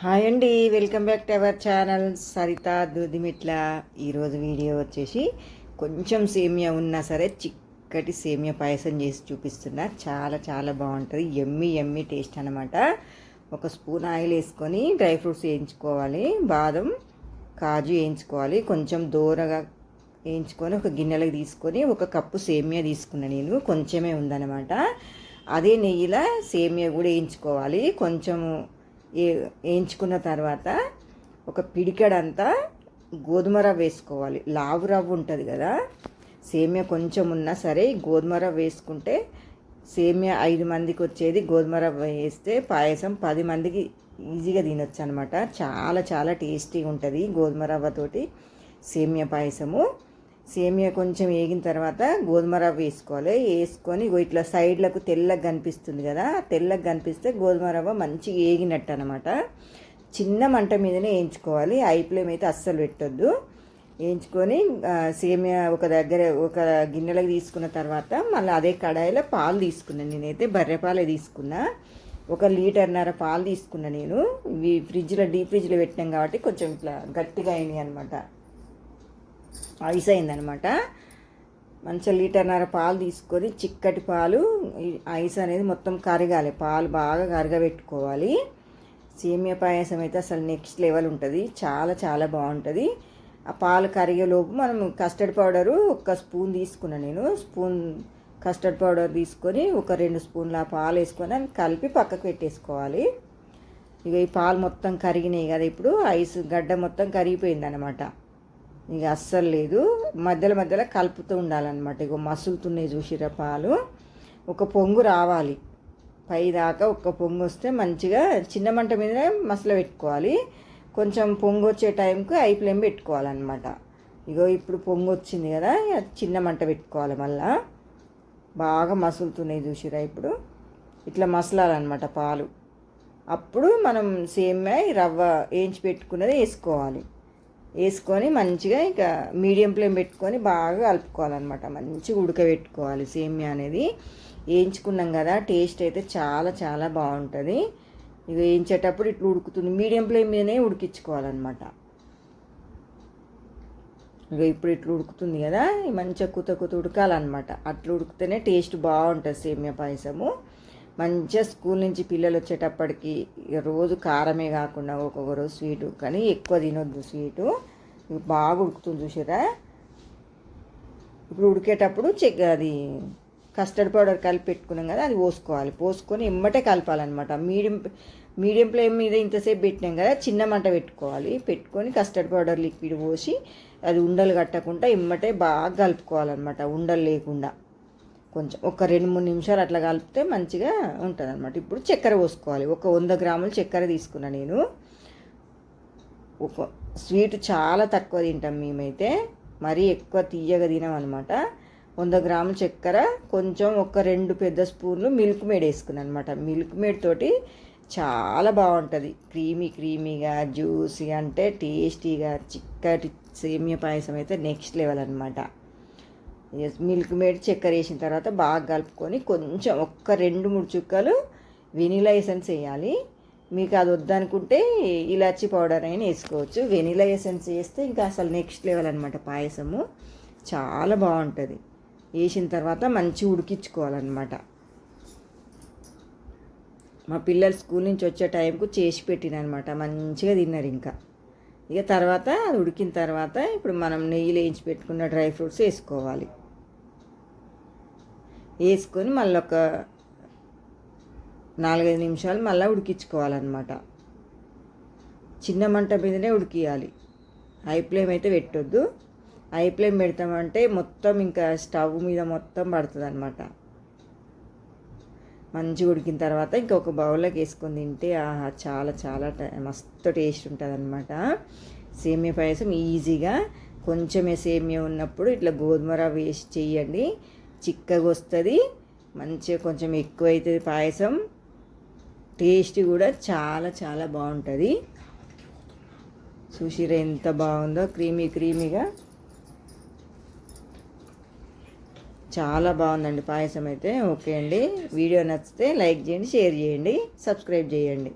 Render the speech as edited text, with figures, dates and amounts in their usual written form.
Hi అండి, welcome back to our channel Saritha Dudimitla. ఈరోజు video వచ్చేసి కొంచెం సేమియా ఉన్నా సరే చిక్కటి సేమియా పాయసం చేసి చూపిస్తున్నా. చాలా చాలా బాగుంటుంది, ఎమ్మి ఎమ్మి టేస్ట్ అనమాట. ఒక స్పూన్ ఆయిల్ వేసుకొని డ్రై ఫ్రూట్స్ వేయించుకోవాలి, బాదం కాజు వేయించుకోవాలి, కొంచెం దూరగా వేయించుకొని ఒక గిన్నెలకు తీసుకొని ఒక కప్పు సేమియా తీసుకున్నా. నేను కొంచెమే ఉందన్నమాట. అదే నెయ్యిలో సేమియా కూడా వేయించుకోవాలి. కొంచెము వేయించుకున్న తర్వాత ఒక పిడికెడంతా గోధుమ రవ్వ వేసుకోవాలి. లావు రవ్వ ఉంటుంది కదా, సేమియా కొంచెం ఉన్నా సరే గోధుమ రవ్వ వేసుకుంటే సేమియా 5 మందికి వచ్చేది గోధుమ రవ్వ వేస్తే పాయసం 10 మందికి ఈజీగా తినొచ్చు అనమాట. చాలా చాలా టేస్టీగా ఉంటుంది గోధుమ రవ్వతోటి సేమియా పాయసము. సేమియా కొంచెం వేగిన తర్వాత గోధుమ రవ్వ వేసుకోవాలి. వేసుకొని ఇట్లా సైడ్లకు తెల్లగా కనిపిస్తుంది కదా, తెల్లగా కనిపిస్తే గోధుమ రవ్వ మంచిగా వేగినట్టు అనమాట. చిన్న మంట మీదనే వేయించుకోవాలి, హై ఫ్లేమ్ అయితే అస్సలు పెట్టొద్దు. వేయించుకొని సేమియా ఒక గిన్నెలకు తీసుకున్న తర్వాత మళ్ళీ అదే కడాయిలో పాలు తీసుకున్నాను. నేనైతే బర్రె పాలే తీసుకున్నా. 1 లీటర్న్నర పాలు తీసుకున్నా నేను. ఇవి డీప్ ఫ్రిడ్జ్లో పెట్టినాం కాబట్టి కొంచెం ఇట్లా గట్టిగా అయినాయి అనమాట, ఐస్ అయిందనమాట. మంచిగా లీటర్న్నర పాలు తీసుకొని చిక్కటి పాలు, ఐస్ అనేది మొత్తం కరగాలి, పాలు బాగా కరగబెట్టుకోవాలి. సేమియా పాయసం అయితే అసలు నెక్స్ట్ లెవెల్ ఉంటుంది, చాలా చాలా బాగుంటుంది. ఆ పాలు కరిగేలోపు మనం కస్టర్డ్ పౌడరు 1 స్పూన్ తీసుకున్నాను నేను. స్పూన్ కస్టర్డ్ పౌడర్ తీసుకొని 2 స్పూన్ల పాలు వేసుకొని అవి కలిపి పక్కకు పెట్టేసుకోవాలి. ఇక ఈ పాలు మొత్తం కరిగినాయి కదా, ఇప్పుడు ఐస్ గడ్డ మొత్తం కరిగిపోయింది అనమాట. ఇక అస్సలు లేదు, మధ్యలో మధ్యలో కలుపుతూ ఉండాలన్నమాట. ఇక మసులుతున్నాయి చూసిరా పాలు. ఒక పొంగు రావాలి పై దాకా, ఒక పొంగు వస్తే మంచిగా చిన్న మంట మీదనే మసలు పెట్టుకోవాలి. కొంచెం పొంగు వచ్చే టైంకి హై ఫ్లేమ్ పెట్టుకోవాలన్నమాట. ఇగో ఇప్పుడు పొంగు వచ్చింది కదా, చిన్న మంట పెట్టుకోవాలి. మళ్ళా బాగా మసులుతున్నాయి చూసిరా, ఇప్పుడు ఇట్లా మసలాలన్నమాట పాలు. అప్పుడు మనం సేమియా రవ్వ వేయించి పెట్టుకున్నది వేసుకోవాలి. వేసుకొని మంచిగా ఇక మీడియం ఫ్లేమ్ పెట్టుకొని బాగా కలుపుకోవాలన్నమాట. మంచిగా ఉడకబెట్టుకోవాలి సేమియా అనేది. వేయించుకున్నాం కదా, టేస్ట్ అయితే చాలా చాలా బాగుంటుంది. ఇక వేయించేటప్పుడు ఇట్లా ఉడుకుతుంది, మీడియం ఫ్లేమ్ మీదనే ఉడికించుకోవాలన్నమాట. ఇక ఇప్పుడు ఇట్లా ఉడుకుతుంది కదా, మంచిగా కుత ఉడకాలన్నమాట. అట్లా ఉడికితేనే టేస్ట్ బాగుంటుంది సేమియా పాయసము. మంచిగా స్కూల్ నుంచి పిల్లలు వచ్చేటప్పటికి రోజు కారమే కాకుండా ఒక్కొక్క రోజు స్వీటు, కానీ ఎక్కువ తినొద్దు స్వీటు. బాగా ఉడుకుతుంది చూసారా. ఇప్పుడు ఉడికేటప్పుడు అది కస్టర్డ్ పౌడర్ కలిపి పెట్టుకున్నాం కదా, అది పోసుకొని ఎమ్మటే కలపాలన్నమాట. మీడియం ఫ్లేమ్ మీద ఇంతసేపు పెట్టినాం కదా, చిన్న మంట పెట్టుకొని కస్టర్డ్ పౌడర్ లిక్విడ్ పోసి అది ఉండలు కట్టకుండా ఎమ్మటే బాగా కలుపుకోవాలన్నమాట, ఉండలు లేకుండా. కొంచెం ఒక 2-3 నిమిషాలు అట్లా కలిపితే మంచిగా ఉంటుంది అనమాట. ఇప్పుడు చక్కెర పోసుకోవాలి. 100 గ్రాములు చక్కెర తీసుకున్నా నేను. స్వీట్ చాలా తక్కువ తింటాం మేమైతే, మరీ ఎక్కువ తీయగా తినామన్నమాట. 100 గ్రాముల చక్కెర, కొంచెం 2 పెద్ద స్పూన్లు మిల్క్ మేడ్ వేసుకున్నాను అనమాట. మిల్క్ మేడ్ తోటి చాలా బాగుంటుంది, క్రీమీగా జ్యూసీ అంటే టేస్టీగా చిక్కటి సేమియా పాయసం అయితే నెక్స్ట్ లెవెల్ అనమాట. మిల్క్ మేడ్ చక్కెర వేసిన తర్వాత బాగా కలుపుకొని కొంచెం 2-3 చుక్కలు వెనీలా ఎసెన్స్ వేయాలి. మీకు అది వద్దనుకుంటే ఇలాచీ పౌడర్ అయినా వేసుకోవచ్చు. వెనీలా ఎసెన్స్ వేస్తే ఇంకా అసలు నెక్స్ట్ లెవెల్ అనమాట పాయసము, చాలా బాగుంటుంది. వేసిన తర్వాత మంచిగా ఉడికించుకోవాలన్నమాట. మా పిల్లలు స్కూల్ నుంచి వచ్చే టైంకు చేసి పెట్టినమాట, మంచిగా తిన్నారు. ఇక తర్వాత అది ఉడికిన తర్వాత ఇప్పుడు మనం నెయ్యిలో వేయించి పెట్టుకున్న డ్రై ఫ్రూట్స్ వేసుకొని మళ్ళీ ఒక 4-5 నిమిషాలు మళ్ళీ ఉడికించుకోవాలన్నమాట. చిన్న మంట మీదనే ఉడికియాలి, హై ఫ్లేమ్ అయితే పెట్టొద్దు. హై ఫ్లేమ్ పెడతామంటే మొత్తం ఇంకా స్టవ్ మీద మొత్తం పడుతుంది అనమాట. మంచిగా ఉడికిన తర్వాత ఇంకొక బౌల్లోకి వేసుకొని తింటే ఆహా చాలా చాలా మస్తు టేస్ట్ ఉంటుంది అనమాట. సేమియా పాయసం ఈజీగా కొంచెమే సేమియా ఉన్నప్పుడు ఇట్లా గోధుమ రవ్వ వేసి చెయ్యండి, చిక్కగా వస్తుంది. మంచిగా కొంచెం ఎక్కువ అవుతుంది పాయసం, టేస్ట్ కూడా చాలా చాలా బాగుంటుంది. చూసిరా ఎంత బాగుందో, క్రీమీగా చాలా బాగుందండి పాయసం అయితే. ఓకే అండి, వీడియో నచ్చితే లైక్ చేయండి, షేర్ చేయండి, సబ్స్క్రైబ్ చేయండి.